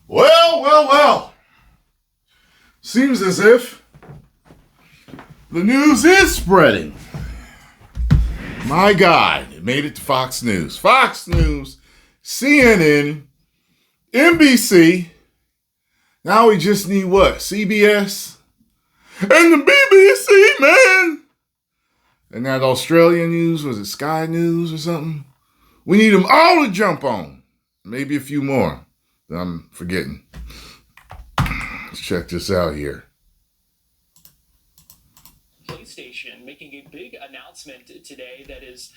Well. Seems as if the news is spreading. My God, it made it to Fox News. Fox News, CNN, NBC. Now we just need what? CBS? And the BBC, man! And that Australian news, was it Sky News or something? We need them all to jump on. Maybe a few more that I'm forgetting. Let's check this out here. PlayStation making a big announcement today that is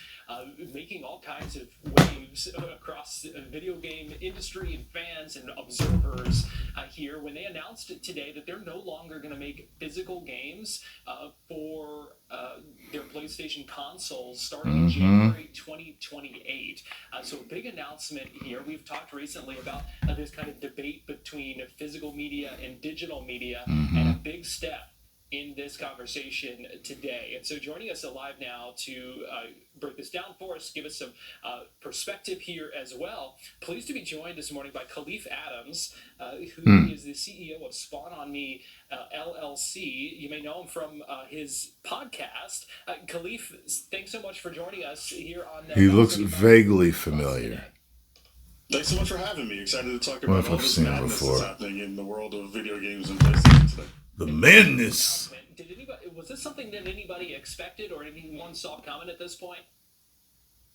making all kinds of waves across the video game industry and fans and observers here when they announced today that they're no longer going to make physical games for their PlayStation consoles starting in January 2028. So a big announcement here. We've talked recently about this kind of debate between physical media and digital media, and a big step in this conversation today. And so joining us live now to break this down for us, give us some perspective here as well. Pleased to be joined this morning by Kahlief Adams, who is the CEO of Spawn on Me LLC. You may know him from his podcast. Kahlief, thanks so much for joining us here on He looks vaguely familiar. Thanks so much for having me. Excited to talk about all this madness that's happening in the world of video games and PlayStation today. The madness. Was this something that anybody expected or anyone saw coming at this point?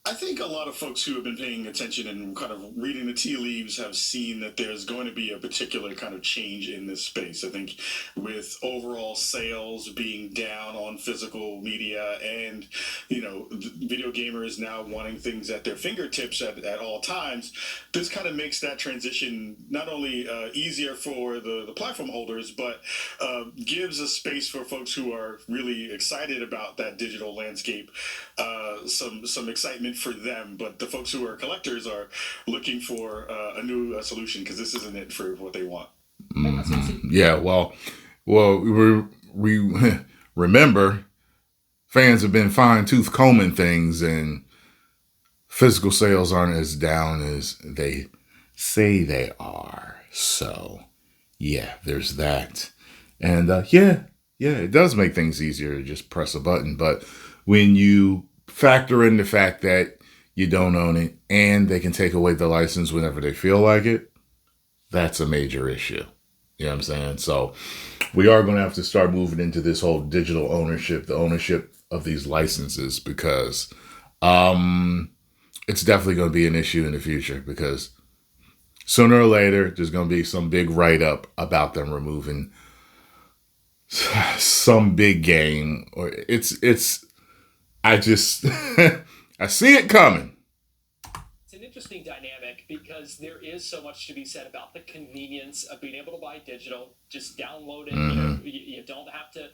I think a lot of folks who have been paying attention and kind of reading the tea leaves have seen that there's going to be a particular kind of change in this space. I think with overall sales being down on physical media and, video gamers now wanting things at their fingertips at all times, this kind of makes that transition not only easier for the platform holders, but gives a space for folks who are really excited about that digital landscape, some excitement for them, but the folks who are collectors are looking for a new solution because this isn't it for what they want. Yeah, well, we remember fans have been fine-tooth combing things, and physical sales aren't as down as they say they are. So, yeah, there's that. And it does make things easier to just press a button, but when you factor in the fact that you don't own it and they can take away the license whenever they feel like it, that's a major issue. You know what I'm saying? So we are going to have to start moving into this whole digital ownership, the ownership of these licenses, because it's definitely going to be an issue in the future, because sooner or later there's going to be some big write-up about them removing some big game, or I see it coming. It's an interesting dynamic because there is so much to be said about the convenience of being able to buy digital, just download it. You don't have to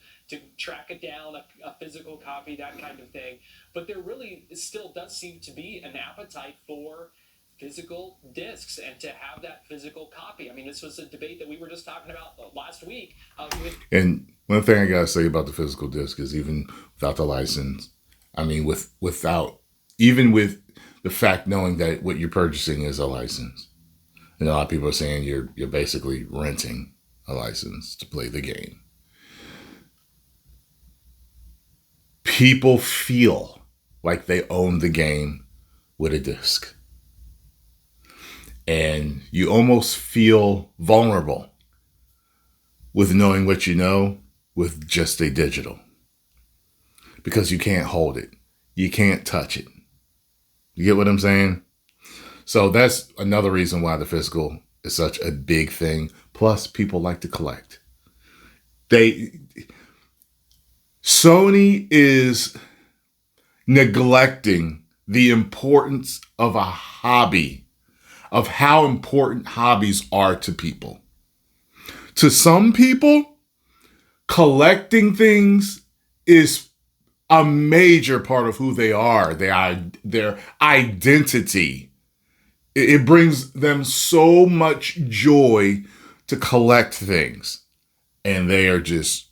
track it down, a physical copy, that kind of thing. But there really still does seem to be an appetite for physical discs and to have that physical copy. I mean, this was a debate that we were just talking about last week. And one thing I gotta say about the physical disc is, even without the license, I mean, even with the fact knowing that what you're purchasing is a license, and a lot of people are saying you're basically renting a license to play the game. People feel like they own the game with a disc. And you almost feel vulnerable with knowing what you know with just a digital, because you can't hold it. You can't touch it. You get what I'm saying? So that's another reason why the physical is such a big thing. Plus, people like to collect. Sony is neglecting the importance of a hobby, of how important hobbies are to people. To some people, collecting things is a major part of who they are, their identity. It brings them so much joy to collect things, and they are just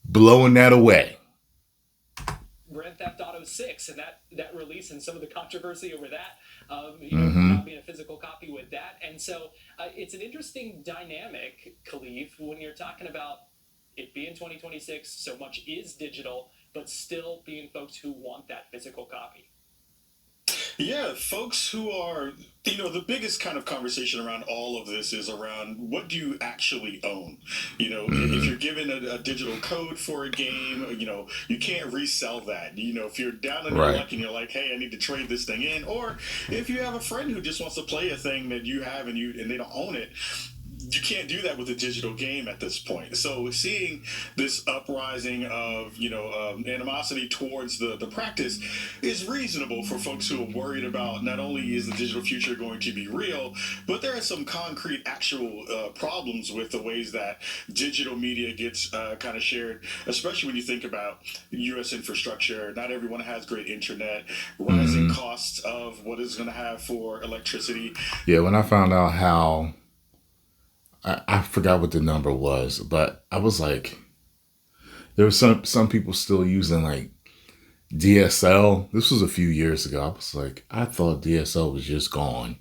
blowing that away. Grand Theft Auto 6 and that release and some of the controversy over that, not being a physical copy with that, and And so it's an interesting dynamic, Kahlief, when you're talking about it being 2026, so much is digital, but still being folks who want that physical copy. Yeah, folks who are, the biggest kind of conversation around all of this is around what do you actually own? If you're given a digital code for a game, you can't resell that. If you're down on your luck and you're like, hey, I need to trade this thing in, or if you have a friend who just wants to play a thing that you have and they don't own it, you can't do that with a digital game at this point. So seeing this uprising of, animosity towards the practice is reasonable for folks who are worried about not only is the digital future going to be real, but there are some concrete actual problems with the ways that digital media gets kind of shared, especially when you think about U.S. infrastructure. Not everyone has great internet, rising costs of what it's going to have for electricity. Yeah, when I found out how, I forgot what the number was, but I was like, there were some people still using like DSL. This was a few years ago. I was like, I thought DSL was just gone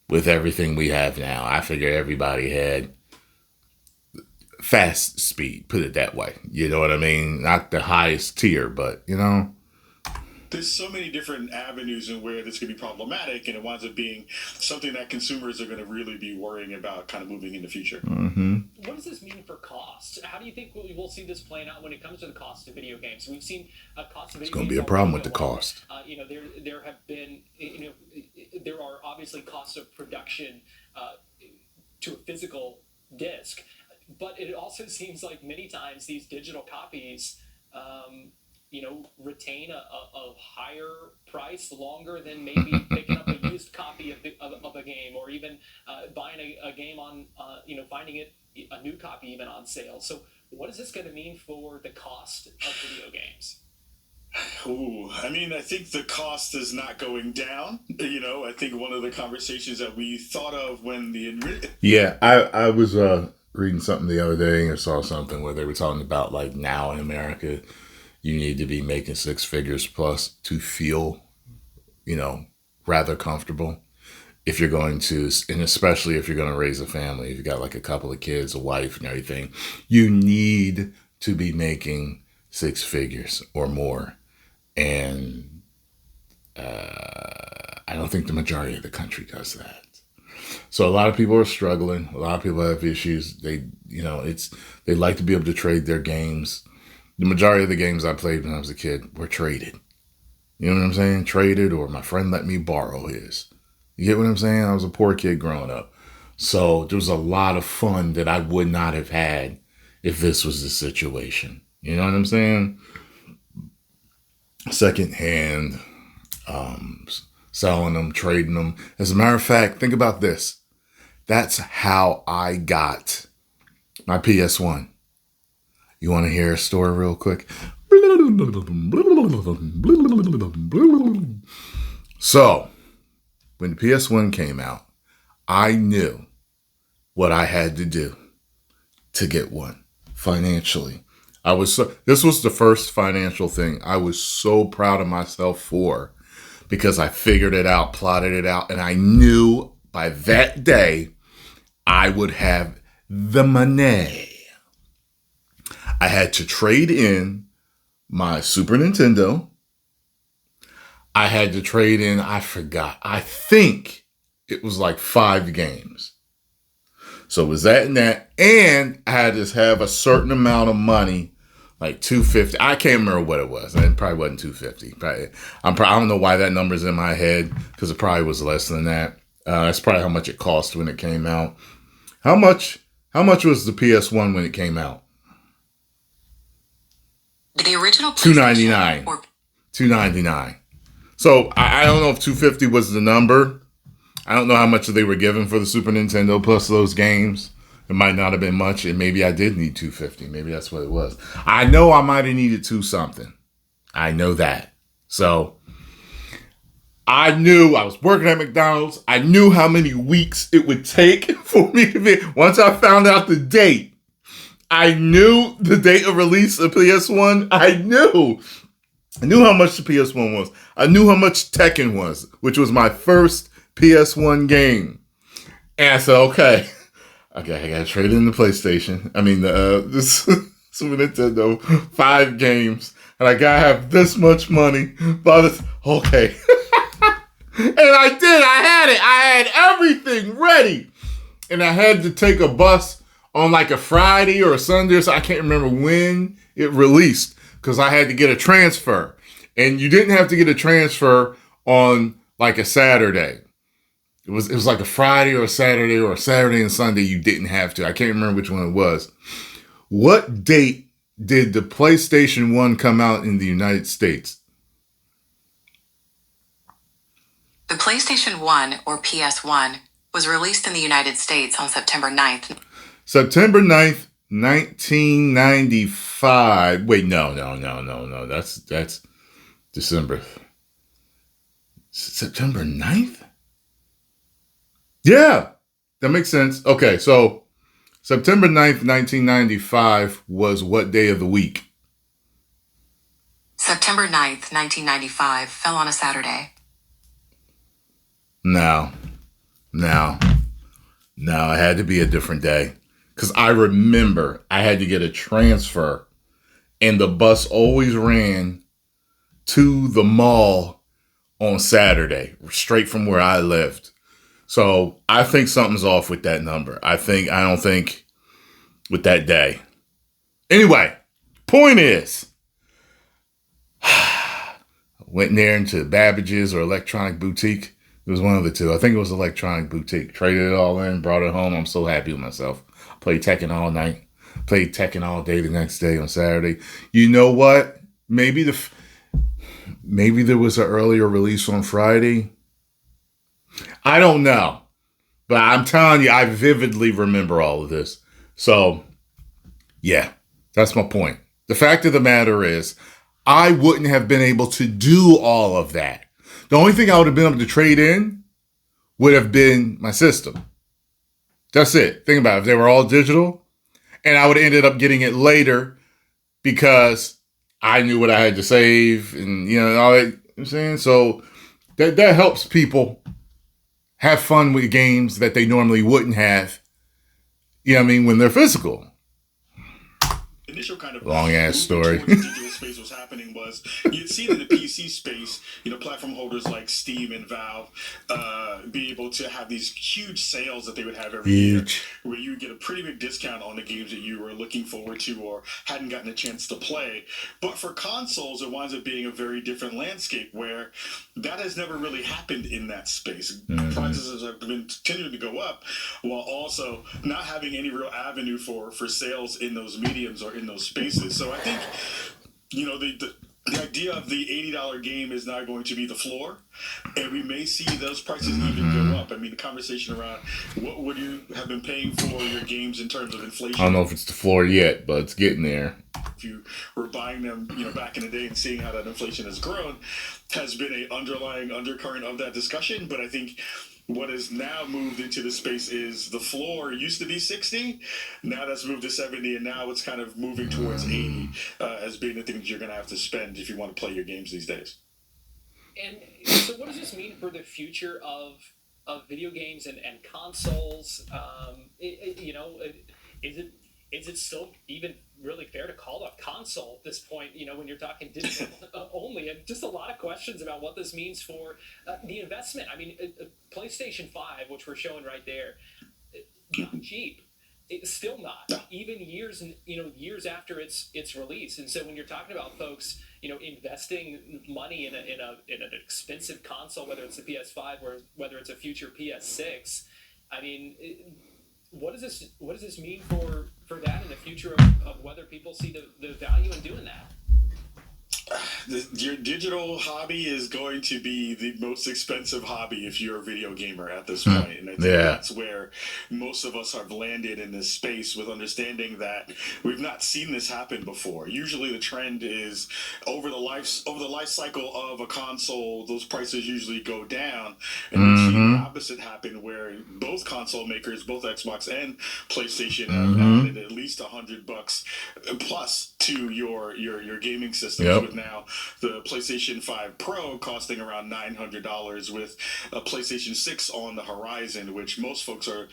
with everything we have now. I figured everybody had fast speed, put it that way. You know what I mean? Not the highest tier, but there's so many different avenues in where this could be problematic, and it winds up being something that consumers are going to really be worrying about kind of moving in the future. What does this mean for cost? How do you think we'll see this playing out when it comes to the cost of video games? We've seen cost of video games. It's going to be a problem with the cost. There have been, there are obviously costs of production to a physical disc, but it also seems like many times these digital copies retain a higher price longer than maybe picking up a used copy of a game, or even buying a game on, finding a new copy even on sale. So what is this going to mean for the cost of video games? I think the cost is not going down. I think one of the conversations that we thought of when I was reading something the other day, or saw something where they were talking about like now in America, you need to be making six figures plus to feel, rather comfortable. If you're going to, and especially if you're going to raise a family, if you got like a couple of kids, a wife and everything, you need to be making six figures or more. And I don't think the majority of the country does that. So a lot of people are struggling. A lot of people have issues. They like to be able to trade their games. The majority of the games I played when I was a kid were traded. You know what I'm saying? Traded, or my friend let me borrow his. You get what I'm saying? I was a poor kid growing up. So there was a lot of fun that I would not have had if this was the situation. You know what I'm saying? Secondhand, selling them, trading them. As a matter of fact, think about this. That's how I got my PS1. You want to hear a story real quick? So, when the PS1 came out, I knew what I had to do to get one financially. This was the first financial thing I was so proud of myself for, because I figured it out, plotted it out, and I knew by that day I would have the money. I had to trade in my Super Nintendo. I had to trade in, I think it was like 5 games. So it was that and that. And I had to have a certain amount of money, like $250. I can't remember what it was. It probably wasn't $250. I don't know why that number's in my head, because it probably was less than that. That's probably how much it cost when it came out. How much was the PS1 when it came out? The original PlayStation $299. So I don't know if $250 was the number. I don't know how much they were given for the Super Nintendo plus those games. It might not have been much, and maybe I did need $250. Maybe that's what it was. I know I might have needed $2 something. I know that. So I knew I was working at McDonald's. I knew how many weeks it would take for me to be. Once I found out the date, I knew the date of release of PS1. I knew how much the PS1 was. I knew how much Tekken was, which was my first PS1 game. And I said, okay, I gotta trade in the PlayStation. I mean, this Super Nintendo 5 games. And I gotta have this much money. By this, okay. And I did. I had it. I had everything ready. And I had to take a bus on like a Friday or a Sunday. So I can't remember when it released because I had to get a transfer. And you didn't have to get a transfer on like a Saturday. It was like a Friday or a Saturday and Sunday. You didn't have to. I can't remember which one it was. What date did the PlayStation 1 come out in the United States? The PlayStation 1, or PS1, was released in the United States on September 9th. September 9th, 1995. Wait, no. That's December. September 9th? Yeah, that makes sense. Okay, so September 9th, 1995 was what day of the week? September 9th, 1995 fell on a Saturday. No, it had to be a different day. Because I remember I had to get a transfer and the bus always ran to the mall on Saturday, straight from where I lived. So I think something's off with that number. I don't think with that day. Anyway, point is, I went in there into Babbage's or Electronic Boutique. It was one of the two. I think it was Electronic Boutique. Traded it all in, brought it home. I'm so happy with myself. Played Tekken all night. Played Tekken all day the next day on Saturday. You know what? Maybe there was an earlier release on Friday. I don't know. But I'm telling you, I vividly remember all of this. So, yeah, that's my point. The fact of the matter is, I wouldn't have been able to do all of that. The only thing I would have been able to trade in would have been my system. That's it. Think about it. If they were all digital, and I would have ended up getting it later because I knew what I had to save and, all that. You know what I'm saying? So that helps people have fun with games that they normally wouldn't have, when they're physical. Initial kind of long ass story. The digital space was happening was you'd see in the PC space, platform holders like Steam and Valve be able to have these huge sales that they would have every year, where you would get a pretty big discount on the games that you were looking forward to or hadn't gotten a chance to play. But for consoles, it winds up being a very different landscape where that has never really happened in that space. Prices have been continuing to go up while also not having any real avenue for sales in those mediums or in those spaces. So I think, the idea of the $80 game is now going to be the floor, and we may see those prices even go up. I mean, the conversation around what would you have been paying for your games in terms of inflation. I don't know if it's the floor yet, but it's getting there. If you were buying them, back in the day and seeing how that inflation has grown, has been an underlying undercurrent of that discussion. But I think what has now moved into the space is the floor used to be 60, now that's moved to 70, and now it's kind of moving towards 80 as being the things you're going to have to spend if you want to play your games these days. And so what does this mean for the future of video games and consoles? Is it still even really fair to call it a console at this point, when you're talking digital only? And just a lot of questions about what this means for the investment. I mean, PlayStation 5, which we're showing right there, not cheap. It's still not, even years after its release. And so when you're talking about folks, investing money in an expensive console, whether it's the PS5 or whether it's a future PS6, I mean, what does this mean for that in the future of whether people see the value in doing that? Your digital hobby is going to be the most expensive hobby if you're a video gamer at this point. And I think that's where most of us have landed in this space, with understanding that we've not seen this happen before. Usually the trend is over the life cycle of a console, those prices usually go down. And we've seen opposite happen where both console makers, both Xbox and PlayStation, have added at least $100 plus to your gaming systems. With now the PlayStation 5 Pro costing around $900, with a PlayStation 6 on the horizon, which most folks are,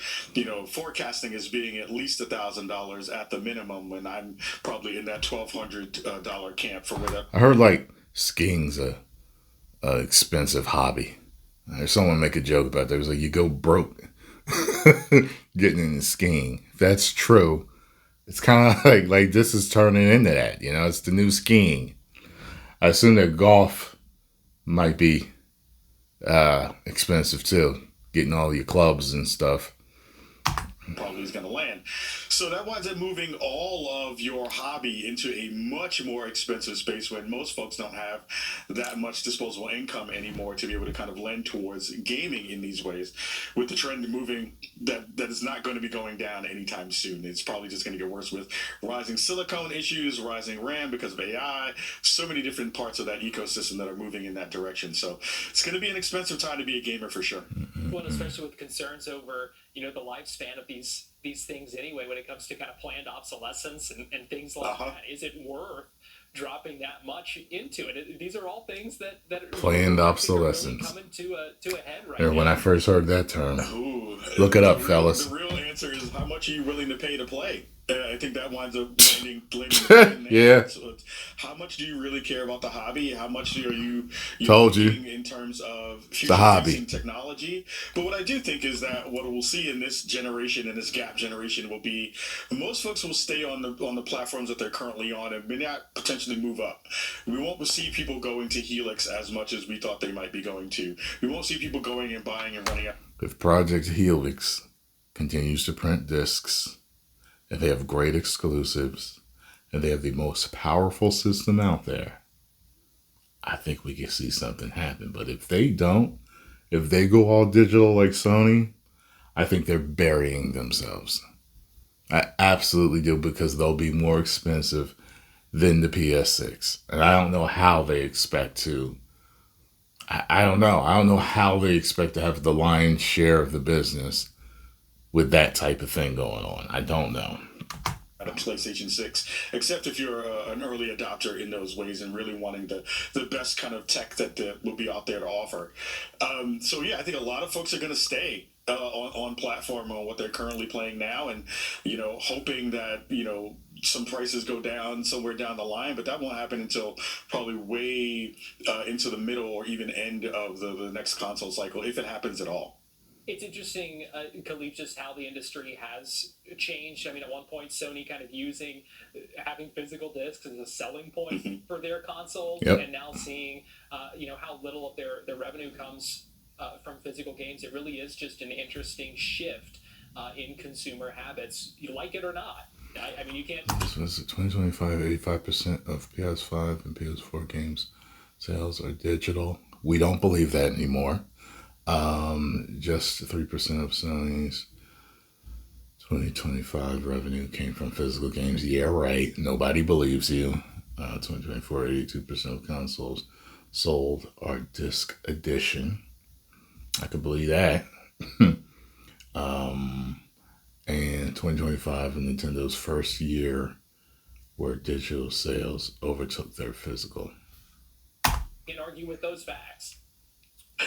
forecasting as being at least $1,000 at the minimum, when I'm probably in that $1,200 camp for whatever. I heard like skiing's a expensive hobby. There's someone make a joke about that. It was like, you go broke getting into skiing. If that's true, it's kind of like this is turning into that. It's the new skiing. I assume that golf might be expensive too, getting all your clubs and stuff. Probably is going to land. So that winds up moving all of your hobby into a much more expensive space, when most folks don't have that much disposable income anymore to be able to kind of lend towards gaming in these ways, with the trend moving that is not going to be going down anytime soon. It's probably just going to get worse with rising silicone issues, rising RAM because of AI, so many different parts of that ecosystem that are moving in that direction. So it's going to be an expensive time to be a gamer for sure. Well, especially with concerns over the lifespan of these things anyway, when it comes to kind of planned obsolescence and things like that. Is it worth dropping that much into it? These are all things that planned obsolescence really coming to a head right now. When I first heard that term, look it up, fellas. The real answer is, how much are you willing to pay to play? I think that winds up landing yeah. So how much do you really care about the hobby? How much are you told you in terms of the hobby technology? But what I do think is that what we'll see in this generation, in this gap generation, will be most folks will stay on the platforms that they're currently on and may not potentially move up. We won't see people going to Helix as much as we thought they might be going to. We won't see people going and buying and running out. If Project Helix continues to print discs, and they have great exclusives, and they have the most powerful system out there, I think we can see something happen. But if they don't, if they go all digital like Sony, I think they're burying themselves. I absolutely do, because they'll be more expensive than the PS6. And I don't know how they expect to. I don't know. I don't know how they expect to have the lion's share of the business with that type of thing going on. I don't know. A PlayStation 6, except if you're an early adopter in those ways and really wanting the best kind of tech that will be out there to offer. So yeah, I think a lot of folks are going to stay on platform on what they're currently playing now, and hoping that some prices go down somewhere down the line, but that won't happen until probably way into the middle or even end of the next console cycle, if it happens at all. It's interesting, Kahlief, just how the industry has changed. I mean, at one point, Sony kind of having physical discs as a selling point for their consoles, and now seeing, how little of their revenue comes from physical games. It really is just an interesting shift in consumer habits. You like it or not. I mean, you can't. So this is 2025, 85% of PS5 and PS4 games sales are digital. We don't believe that anymore. Just 3% of Sony's 2025 revenue came from physical games. Yeah, right. Nobody believes you. 2024, 82% of consoles sold are disc edition. I could believe that. And 2025 Nintendo's first year where digital sales overtook their physical. Can't argue with those facts.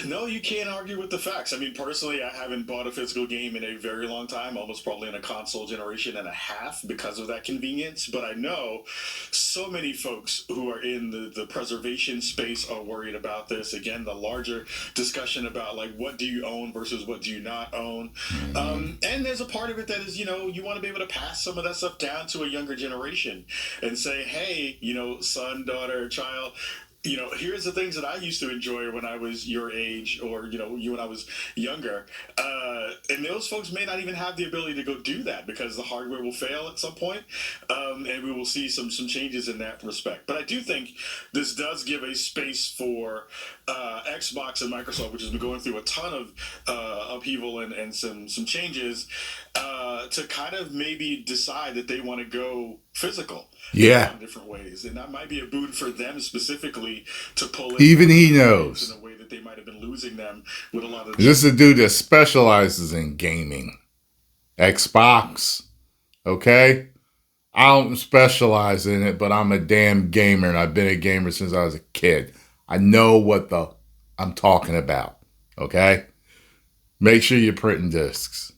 No, you can't argue with the facts. I mean, personally, I haven't bought a physical game in a very long time, almost probably in a console generation and a half because of that convenience. But I know so many folks who are in the preservation space are worried about this. Again, the larger discussion about like what do you own versus what do you not own. And there's a part of it that is, you want to be able to pass some of that stuff down to a younger generation and say, hey, son, daughter, child, here's the things that I used to enjoy when I was your age, or, you when I was younger. And those folks may not even have the ability to go do that because the hardware will fail at some point. And we will see some changes in that respect. But I do think this does give a space for Xbox and Microsoft, which has been going through a ton of upheaval and some changes, to kind of maybe decide that they want to go physical. Yeah. In different ways. And that might be a boon for them specifically to pull in. Even he knows. In a way that they might have been losing them with a lot of... This is a dude that specializes in gaming. Xbox. Okay? I don't specialize in it, but I'm a damn gamer, and I've been a gamer since I was a kid. I know what I'm talking about. Okay? Make sure you're printing discs.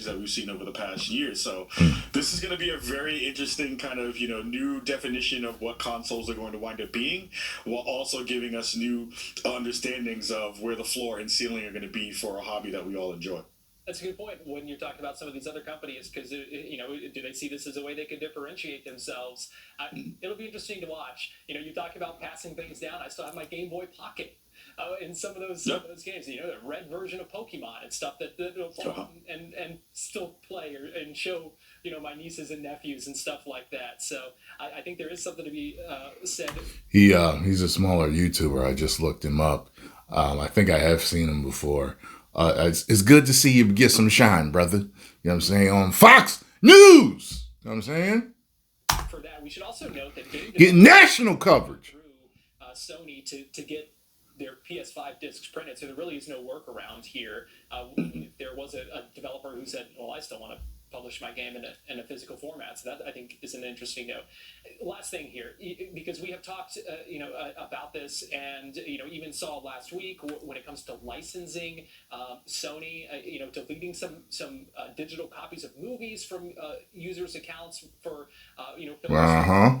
That we've seen over the past year. So this is going to be a very interesting kind of, new definition of what consoles are going to wind up being, while also giving us new understandings of where the floor and ceiling are going to be for a hobby that we all enjoy. That's a good point when you're talking about some of these other companies, because, do they see this as a way they can differentiate themselves? It'll be interesting to watch. You talk about passing things down. I still have my Game Boy Pocket. In some of those games, the red version of Pokemon and stuff that and still play and show my nieces and nephews and stuff like that. So I think there is something to be said. He's a smaller YouTuber. I just looked him up. I think I have seen him before. It's good to see you get some shine, brother. You know what I'm saying? On Fox News. You know what I'm saying? For that, we should also note that get national coverage through Sony to get their PS5 discs printed, so there really is no workaround here. There was a developer who said, well, I still want to publish my game in a physical format, so that I think is an interesting note. Last thing here, because we have talked about this, and even saw last week when it comes to licensing, Sony deleting some digital copies of movies from users' accounts for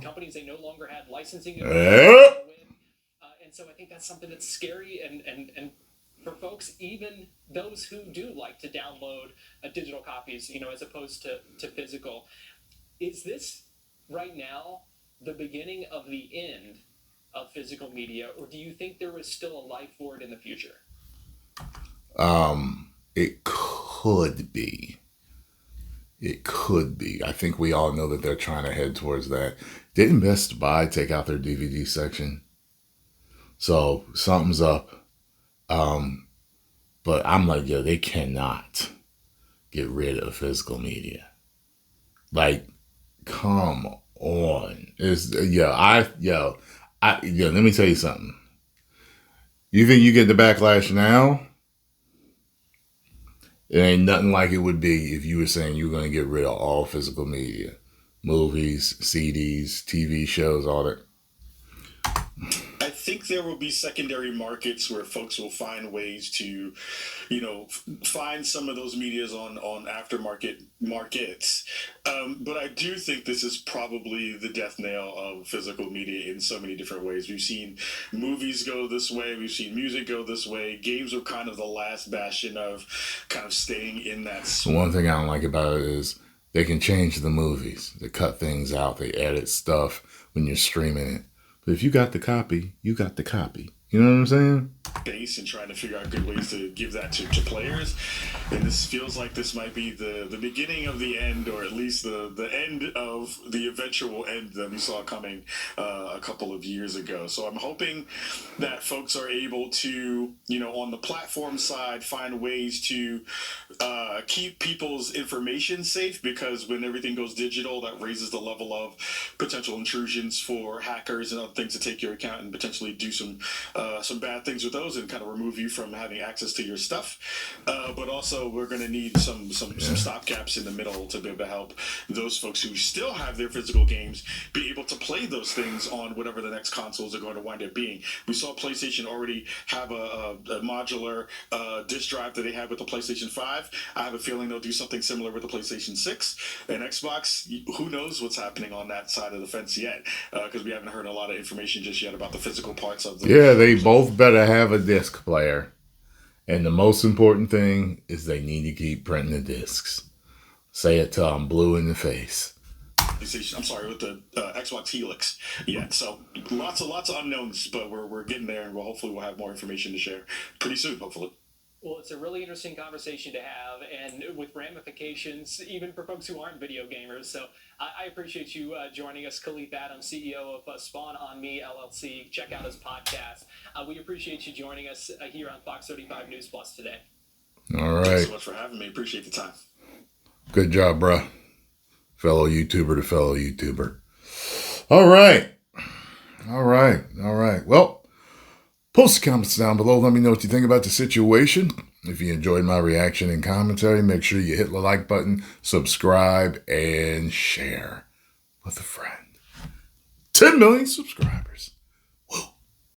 companies they no longer had licensing with. And so I think that's something that's scary, and for folks, even those who do like to download digital copies, as opposed to physical. Is this right now the beginning of the end of physical media, or do you think there is still a life for it in the future? It could be. It could be. I think we all know that they're trying to head towards that. Didn't Best Buy take out their DVD section? So something's up. But I'm like, they cannot get rid of physical media. Like, come on. Let me tell you something. You think you get the backlash now? It ain't nothing like it would be if you were saying you're going to get rid of all physical media. Movies, CDs, TV shows, all that. I think there will be secondary markets where folks will find ways to, find some of those medias on aftermarket markets. But I do think this is probably the death knell of physical media in so many different ways. We've seen movies go this way. We've seen music go this way. Games are kind of the last bastion of kind of staying in that. One thing I don't like about it is they can change the movies. They cut things out. They edit stuff when you're streaming it. But if you got the copy, you got the copy. You know what I'm saying? Base and trying to figure out good ways to give that to players. And this feels like this might be the beginning of the end, or at least the end of the eventual end that we saw coming a couple of years ago. So I'm hoping that folks are able to, on the platform side, find ways to keep people's information safe, because when everything goes digital, that raises the level of potential intrusions for hackers and other things to take your account and potentially do some bad things with those and kind of remove you from having access to your stuff. But also, we're going to need some stopgaps in the middle to be able to help those folks who still have their physical games be able to play those things on whatever the next consoles are going to wind up being. We saw PlayStation already have a modular disk drive that they had with the PlayStation 5. I have a feeling they'll do something similar with the PlayStation 6 and Xbox. Who knows what's happening on that side of the fence yet, because we haven't heard a lot of information just yet about the physical parts of the... Yeah, they both better have a disc player. And the most important thing is they need to keep printing the discs. Say it till I'm blue in the face. I'm sorry, with the Xbox Helix. Yeah, so lots of unknowns, but we're getting there, and hopefully we'll have more information to share pretty soon, hopefully. Well, it's a really interesting conversation to have, and with ramifications, even for folks who aren't video gamers. So I appreciate you joining us, Kahlief Adams, CEO of Spawn on Me LLC. Check out his podcast. We appreciate you joining us here on Fox 35 News Plus today. All right. Thanks so much for having me. Appreciate the time. Good job, bruh. Fellow YouTuber to fellow YouTuber. All right. Well, post the comments down below. Let me know what you think about the situation. If you enjoyed my reaction and commentary, make sure you hit the like button, subscribe, and share with a friend. 10 million subscribers.